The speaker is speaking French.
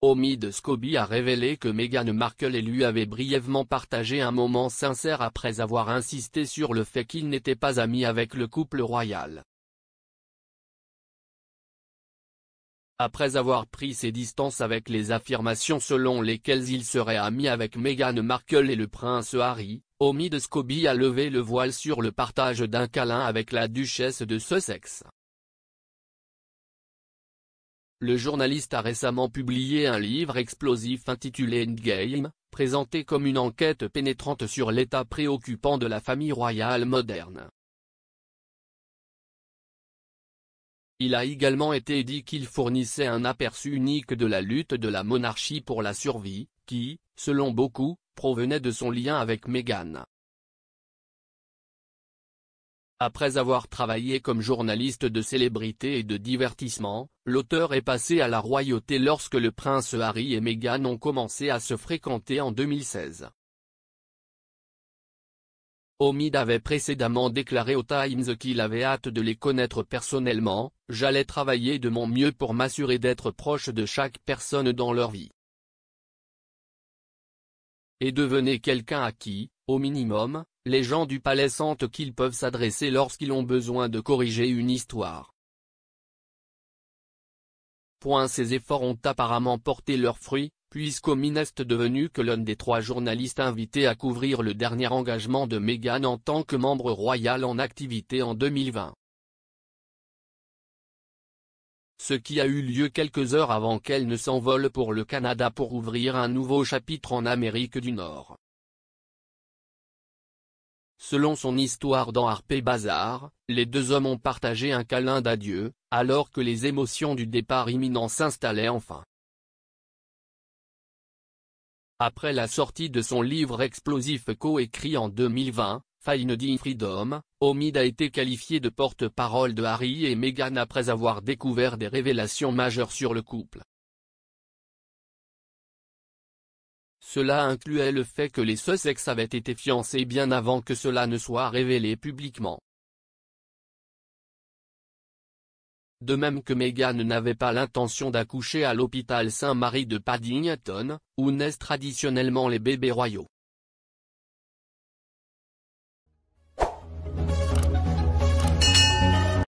Omid Scobie a révélé que Meghan Markle et lui avaient brièvement partagé un moment sincère après avoir insisté sur le fait qu'ils n'étaient pas amis avec le couple royal. Après avoir pris ses distances avec les affirmations selon lesquelles il serait ami avec Meghan Markle et le prince Harry, Omid Scobie a levé le voile sur le partage d'un câlin avec la duchesse de Sussex. Le journaliste a récemment publié un livre explosif intitulé Endgame, présenté comme une enquête pénétrante sur l'état préoccupant de la famille royale moderne. Il a également été dit qu'il fournissait un aperçu unique de la lutte de la monarchie pour la survie, qui, selon beaucoup, provenait de son lien avec Meghan. Après avoir travaillé comme journaliste de célébrité et de divertissement, l'auteur est passé à la royauté lorsque le prince Harry et Meghan ont commencé à se fréquenter en 2016. Omid avait précédemment déclaré au Times qu'il avait hâte de les connaître personnellement. « J'allais travailler de mon mieux pour m'assurer d'être proche de chaque personne dans leur vie. Et devenez quelqu'un à qui, au minimum, les gens du palais sentent qu'ils peuvent s'adresser lorsqu'ils ont besoin de corriger une histoire. » Ces efforts ont apparemment porté leurs fruits, puisqu'Omid est devenu que l'un des 3 journalistes invités à couvrir le dernier engagement de Meghan en tant que membre royal en activité en 2020. Ce qui a eu lieu quelques heures avant qu'elle ne s'envole pour le Canada pour ouvrir un nouveau chapitre en Amérique du Nord. Selon son histoire dans Harper's Bazaar, les 2 hommes ont partagé un câlin d'adieu, alors que les émotions du départ imminent s'installaient enfin. Après la sortie de son livre explosif coécrit en 2020, Finding Freedom, Omid a été qualifié de porte-parole de Harry et Meghan après avoir découvert des révélations majeures sur le couple. Cela incluait le fait que les Sussex avaient été fiancés bien avant que cela ne soit révélé publiquement. De même que Meghan n'avait pas l'intention d'accoucher à l'hôpital Saint-Mary de Paddington, où naissent traditionnellement les bébés royaux.